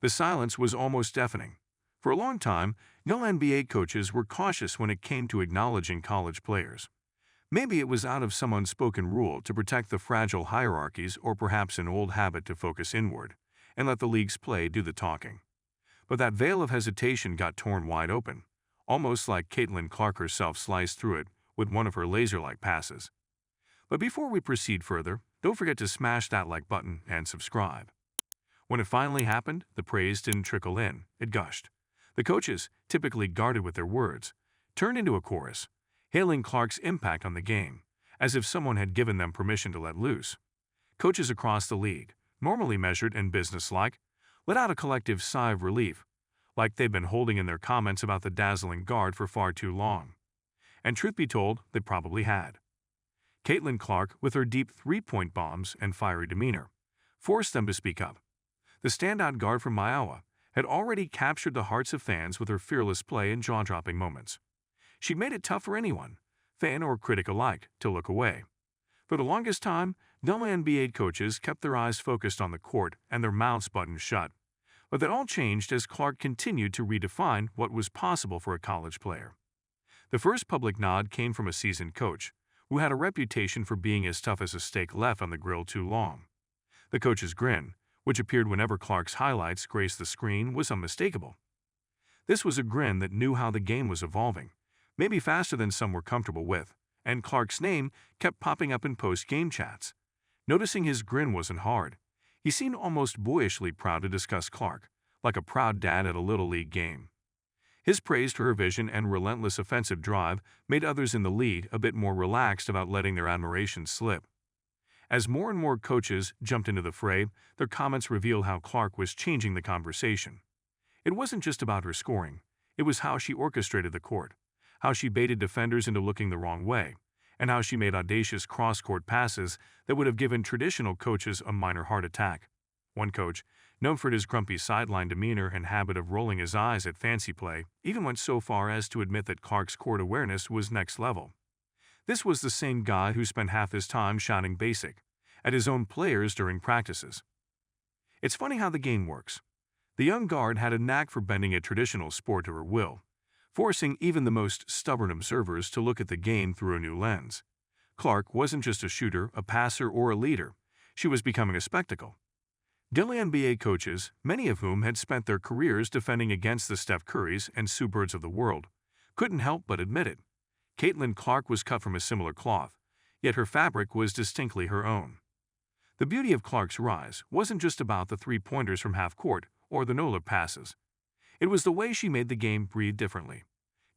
The silence was almost deafening. For a long time, WNBA coaches were cautious when it came to acknowledging college players. Maybe it was out of some unspoken rule to protect the fragile hierarchies, or perhaps an old habit to focus inward and let the league's play do the talking. But that veil of hesitation got torn wide open, almost like Caitlin Clark herself sliced through it with one of her laser-like passes. But before we proceed further, don't forget to smash that like button and subscribe. When it finally happened, the praise didn't trickle in, it gushed. The coaches, typically guarded with their words, turned into a chorus, hailing Clark's impact on the game, as if someone had given them permission to let loose. Coaches across the league, normally measured and businesslike, let out a collective sigh of relief, like they'd been holding in their comments about the dazzling guard for far too long. And truth be told, they probably had. Caitlin Clark, with her deep three-point bombs and fiery demeanor, forced them to speak up. The standout guard from Iowa had already captured the hearts of fans with her fearless play and jaw-dropping moments. She'd made it tough for anyone, fan or critic alike, to look away. For the longest time, WNBA coaches kept their eyes focused on the court and their mouths buttoned shut. But that all changed as Clark continued to redefine what was possible for a college player. The first public nod came from a seasoned coach, who had a reputation for being as tough as a steak left on the grill too long. The coach's grin, which appeared whenever Clark's highlights graced the screen, was unmistakable. This was a grin that knew how the game was evolving, maybe faster than some were comfortable with, and Clark's name kept popping up in post-game chats. Noticing his grin wasn't hard. He seemed almost boyishly proud to discuss Clark, like a proud dad at a Little League game. His praise for her vision and relentless offensive drive made others in the league a bit more relaxed about letting their admiration slip. As more and more coaches jumped into the fray, their comments revealed how Clark was changing the conversation. It wasn't just about her scoring, it was how she orchestrated the court, how she baited defenders into looking the wrong way, and how she made audacious cross-court passes that would have given traditional coaches a minor heart attack. One coach, known for his grumpy sideline demeanor and habit of rolling his eyes at fancy play, even went so far as to admit that Clark's court awareness was next level. This was the same guy who spent half his time shouting basic at his own players during practices. It's funny how the game works. The young guard had a knack for bending a traditional sport to her will, forcing even the most stubborn observers to look at the game through a new lens. Clark wasn't just a shooter, a passer, or a leader. She was becoming a spectacle. WNBA coaches, many of whom had spent their careers defending against the Steph Currys and Sue Birds of the world, couldn't help but admit it. Caitlin Clark was cut from a similar cloth, yet her fabric was distinctly her own. The beauty of Clark's rise wasn't just about the three-pointers from half-court or the no-look passes. It was the way she made the game breathe differently.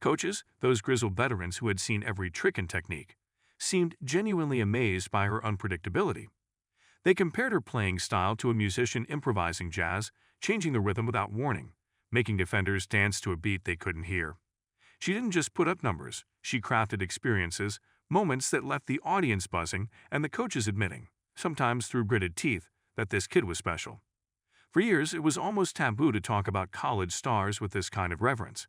Coaches, those grizzled veterans who had seen every trick and technique, seemed genuinely amazed by her unpredictability. They compared her playing style to a musician improvising jazz, changing the rhythm without warning, making defenders dance to a beat they couldn't hear. She didn't just put up numbers, she crafted experiences, moments that left the audience buzzing and the coaches admitting, sometimes through gritted teeth, that this kid was special. For years, it was almost taboo to talk about college stars with this kind of reverence.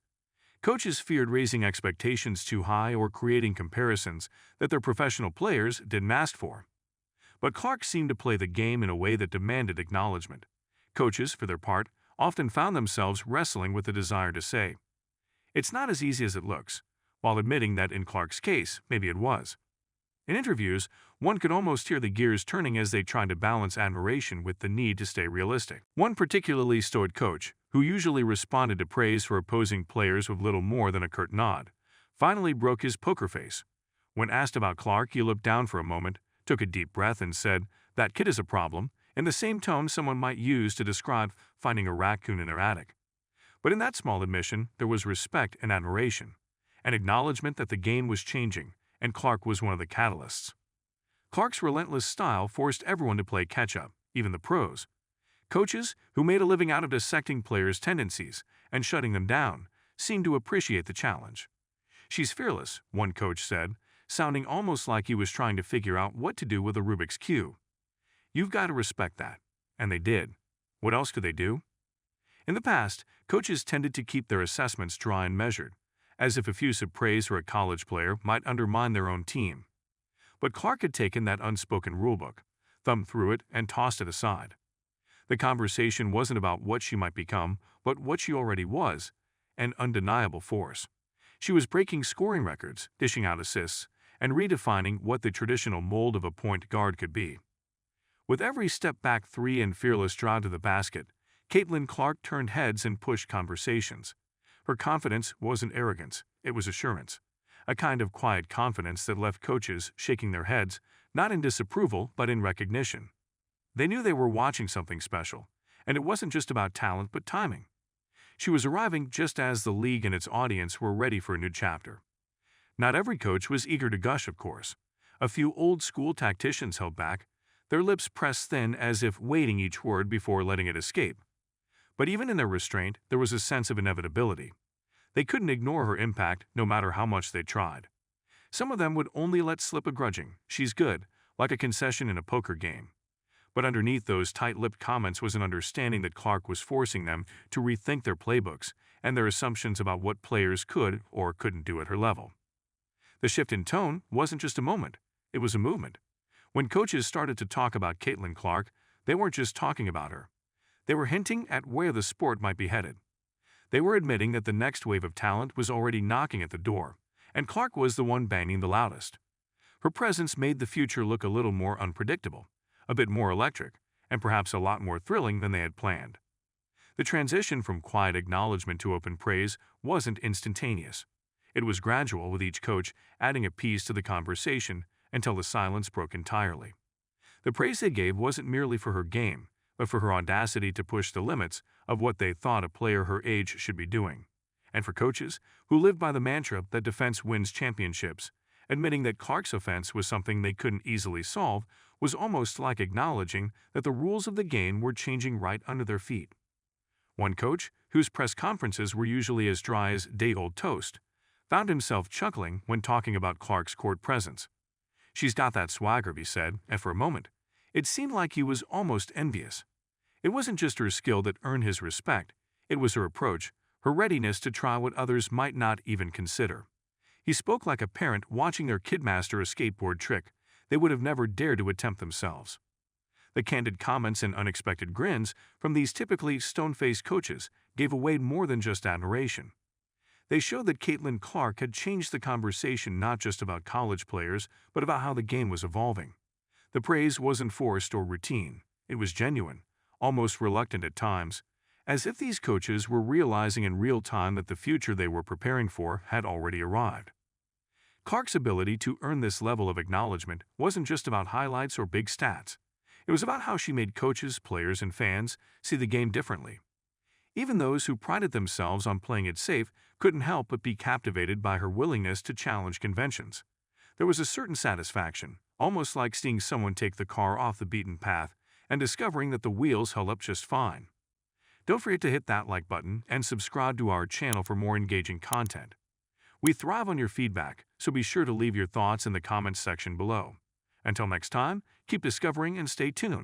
Coaches feared raising expectations too high or creating comparisons that their professional players didn't ask for. But Clark seemed to play the game in a way that demanded acknowledgement. Coaches, for their part, often found themselves wrestling with the desire to say, "It's not as easy as it looks," while admitting that in Clark's case, maybe it was. In interviews, one could almost hear the gears turning as they tried to balance admiration with the need to stay realistic. One particularly stoic coach, who usually responded to praise for opposing players with little more than a curt nod, finally broke his poker face. When asked about Clark, he looked down for a moment, took a deep breath, and said, "That kid is a problem," in the same tone someone might use to describe finding a raccoon in their attic. But in that small admission, there was respect and admiration, an acknowledgement that the game was changing, and Clark was one of the catalysts. Clark's relentless style forced everyone to play catch-up, even the pros. Coaches, who made a living out of dissecting players' tendencies and shutting them down, seemed to appreciate the challenge. "She's fearless," one coach said, sounding almost like he was trying to figure out what to do with a Rubik's Cube. "You've got to respect that." And they did. What else could they do? In the past, coaches tended to keep their assessments dry and measured, as if effusive praise for a college player might undermine their own team. But Clark had taken that unspoken rulebook, thumbed through it, and tossed it aside. The conversation wasn't about what she might become, but what she already was, an undeniable force. She was breaking scoring records, dishing out assists, and redefining what the traditional mold of a point guard could be. With every step-back three and fearless drive to the basket, Caitlin Clark turned heads and pushed conversations. Her confidence wasn't arrogance, it was assurance. A kind of quiet confidence that left coaches shaking their heads, not in disapproval but in recognition. They knew they were watching something special, and it wasn't just about talent but timing. She was arriving just as the league and its audience were ready for a new chapter. Not every coach was eager to gush, of course. A few old-school tacticians held back, their lips pressed thin as if weighting each word before letting it escape. But even in their restraint, there was a sense of inevitability. They couldn't ignore her impact no matter how much they tried. Some of them would only let slip a grudging, "She's good," like a concession in a poker game. But underneath those tight-lipped comments was an understanding that Clark was forcing them to rethink their playbooks and their assumptions about what players could or couldn't do at her level. The shift in tone wasn't just a moment, it was a movement. When coaches started to talk about Caitlin Clark, they weren't just talking about her. They were hinting at where the sport might be headed. They were admitting that the next wave of talent was already knocking at the door, and Clark was the one banging the loudest. Her presence made the future look a little more unpredictable, a bit more electric, and perhaps a lot more thrilling than they had planned. The transition from quiet acknowledgement to open praise wasn't instantaneous. It was gradual, with each coach adding a piece to the conversation until the silence broke entirely. The praise they gave wasn't merely for her game, but for her audacity to push the limits of what they thought a player her age should be doing. And for coaches who lived by the mantra that defense wins championships, admitting that Clark's offense was something they couldn't easily solve was almost like acknowledging that the rules of the game were changing right under their feet. One coach, whose press conferences were usually as dry as day-old toast, found himself chuckling when talking about Clark's court presence. "She's got that swagger," he said, and for a moment, it seemed like he was almost envious. It wasn't just her skill that earned his respect, it was her approach, her readiness to try what others might not even consider. He spoke like a parent watching their kid master a skateboard trick they would have never dared to attempt themselves. The candid comments and unexpected grins from these typically stone-faced coaches gave away more than just admiration. They showed that Caitlin Clark had changed the conversation not just about college players, but about how the game was evolving. The praise wasn't forced or routine. It was genuine, almost reluctant at times, as if these coaches were realizing in real time that the future they were preparing for had already arrived. Clark's ability to earn this level of acknowledgement wasn't just about highlights or big stats. It was about how she made coaches, players, and fans see the game differently. Even those who prided themselves on playing it safe couldn't help but be captivated by her willingness to challenge conventions. There was a certain satisfaction, almost like seeing someone take the car off the beaten path and discovering that the wheels held up just fine. Don't forget to hit that like button and subscribe to our channel for more engaging content. We thrive on your feedback, so be sure to leave your thoughts in the comments section below. Until next time, keep discovering and stay tuned.